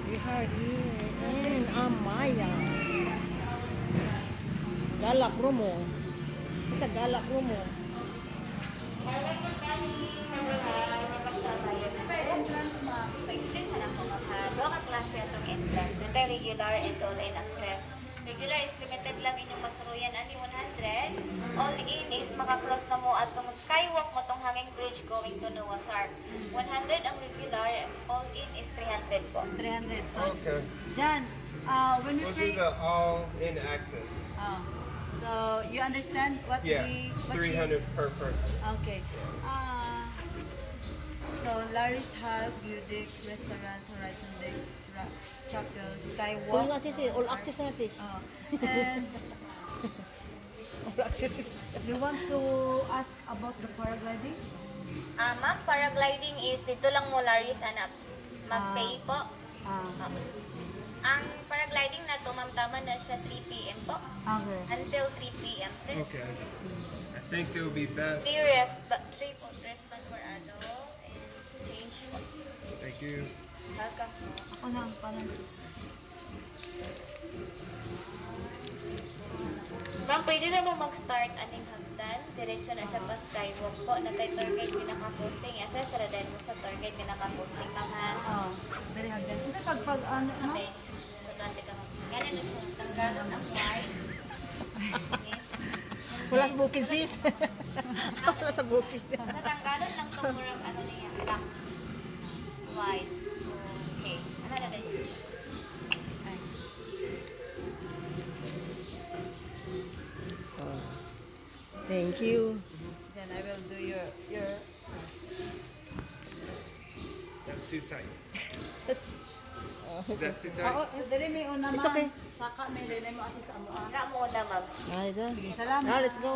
We are here in Amaya. Galak Romo. It's a Galak Romo. Entrance, ma'am. Pag-explain na lang po, ma'am, ha? Doon ka klase itong entrance. Ito regular and all-in access. Regular is limited lang inyong masuruyan ani 100. All-in is makakross na mo at tong skywalk mo tong hanging bridge going to Noah's Ark. 100 ang regular, all-in is 300 po. 300. So, Okay. Jan, when we We'll say... do the all-in access. Oh. So, you understand what Yeah, what 300 per person. Okay. So, Larry's Hub, Budic, Restaurant, Horizon Deck, Chapel, Skywalk. All nga sis, all access nga sis. Oh. And All access sis. you want to ask about the paragliding? Ma'am, paragliding is dito lang mo, Larry, sana mag-pay po. Ang paragliding na to, ma'am, tama na siya 3 p.m. po. Okay. Until 3 p.m. Sir. Okay. I think it would be best. 3 rest, but 3 po rest man for adults and change po. Thank you. Welcome po. Ako lang, parang... Ma'am, pwede na mo mag-start aning hagdan. Diretso na siya pa skywalk po. Natay tour guide pinaka-posting. Asa, saradan mo sa tour guide pinaka-posting, ma'am, ha? Oh, very hard. Kasi pag ano, no? Okay. So, dati ka, ma'am. Ganyan na siya. Tanggalon ang white. Okay. Wala sa bukid sis. Wala sa bukid. Natanggalon lang itong murang ano niya. Black. White. Okay. Ano na na siya? Oh. Thank you. Then I will do your Not too tight. Oh, Is that too tight? Oo, dali may una It's okay. Saka may dali mo assist amo. Nga muna, ma'am. ah, ito. Sige, salamat. Ah, let's go.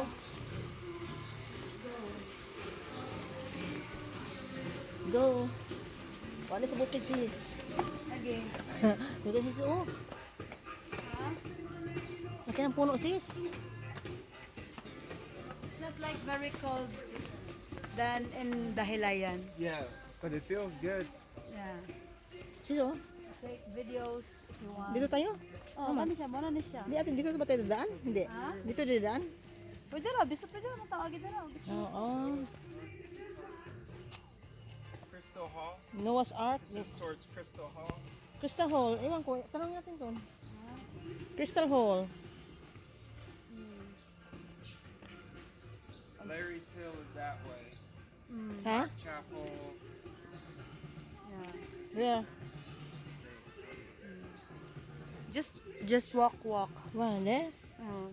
Go. Wala sa bukid sis. Okay. Bukid sis, oh. Ha? Laki ng puno sis. It's not like very cold than in Dahilayan. Yeah, but it feels good. Yeah. Sis, oh. Take videos if you want. Dito tayo? Oh, ano siya? Muna na siya. Di atin dito ba tayo dadaan? Hindi. Ha? Dito dadaan? Pwede na, bisa pwede na matawagin na lang. Oo. Crystal Hall. Noah's Ark. This is towards Crystal Hall. Crystal Hall. Ewan ko. Tanong natin to. Crystal Hall. Larry's Hill is that way. Ha? Chapel. Yeah. Where? Just walk. Wala. Oh.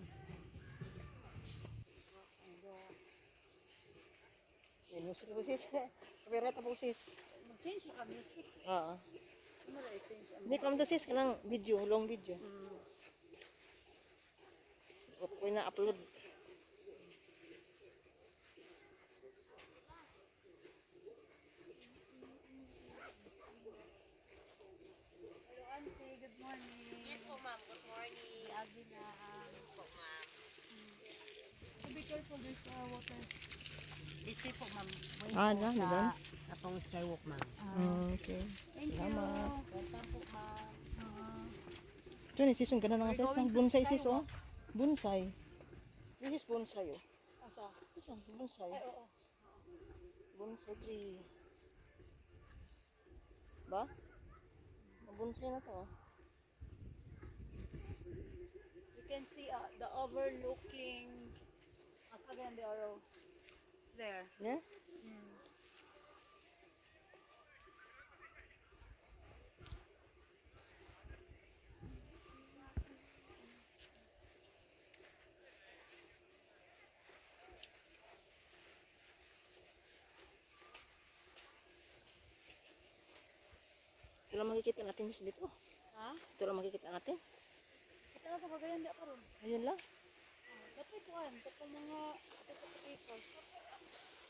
Yan, music po sis. Kamerata po sis. Mag-change ka music. Oo. Ano na i-change? Hindi, come to sis. Kanang video. Long video. Huwag ko na-upload. Hello, auntie. Good morning. Yes po, ma'am. Good morning. Agi na. Yes po, ma'am. So be careful, there's water. This way po, ma'am. Way Ah, po na, sa doon? Atong Skywalk, ma'am. Okay. Thank Salamat. you. Welcome po, ma'am. Ito ni sis. Yung ganda nga sis. Ang bonsai sis, oh. Bonsai. This is bonsai, oh. Asa? This one, bonsai. Ay, oo. Bonsai tree. Ba? Bonsai na to, oh. You can see the overlooking Cagayan de Oro. There. Yeah? Ito lang makikita natin dito. Ha? Ito lang makikita natin. Ito na sa Cagayan de Oro. Ayun lang. Dapat ito kan, kapag mga people.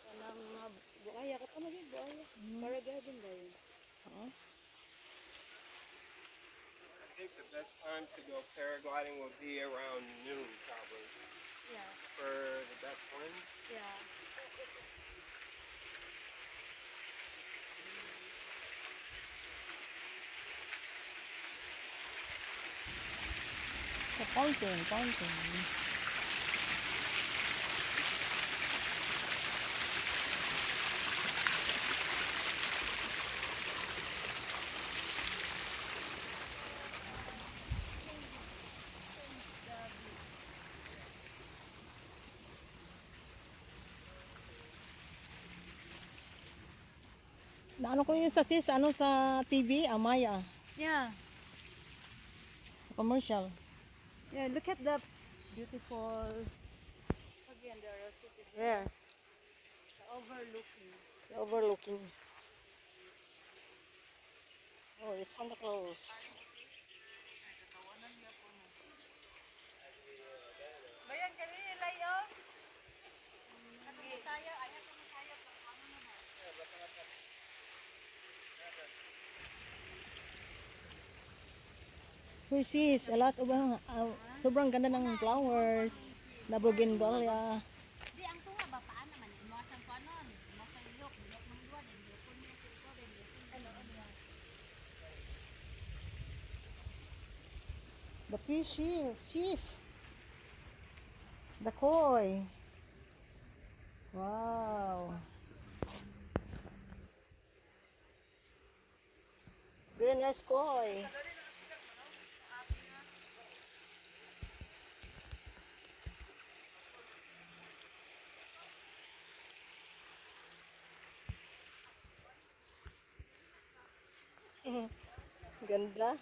Kanang mga buaya, kapag mga buaya. Paragadin ba yun? Oo. I think the best time to go paragliding will be around noon, probably, Yeah. for the best winds. Yeah. The fountain, fountain. Naano ko yun sa sis, ano sa TV, Amaya, Yeah. commercial. Yeah, look at the beautiful again there are city Where? overlooking. Overlooking. Oh, it's Santa Claus. Bayan kanina layo. Uy sis, a lot of, sobrang ganda ng flowers. Na bougainvillea. Di ang tunga ba paan naman mo sang kanon, mo sa ilok, ilok ng duwa din, ilok mo ko din, The fish. The koi. Wow. Very nice koi. Ganda.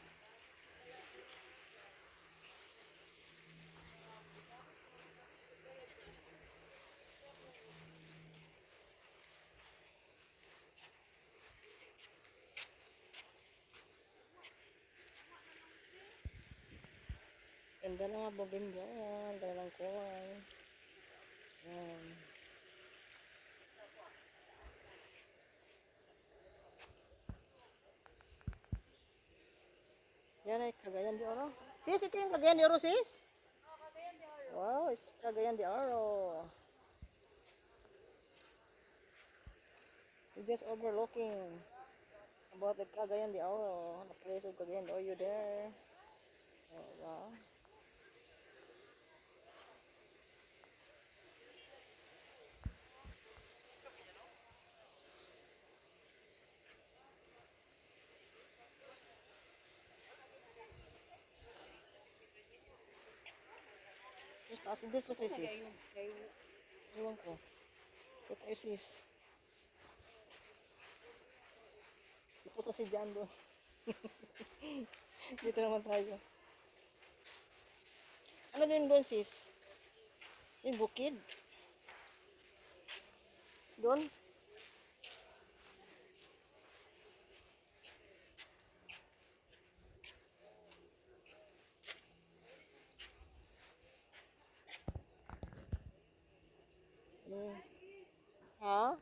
Ganda na nga bougainvillea. Ganda ng koi. Yan. Yan ay Cagayan de Oro. Sis, ito yung Cagayan de Oro, sis? Wow, it's Cagayan de Oro. You're just overlooking about the Cagayan de Oro, the place of Cagayan de Oro. You there? Oh, wow. Just ask this what this is. Ewan ko. What is this? Ipunta si Jan doon. Dito naman tayo. Ano din doon sis? Yung bukid? Doon? Ha?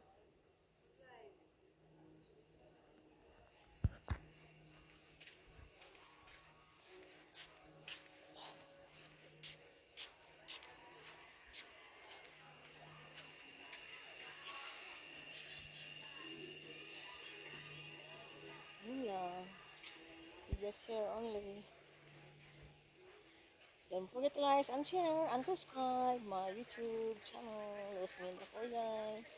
Yeah. You just share only. Don't forget to like and share and subscribe my YouTube channel. Los Minda Koyas.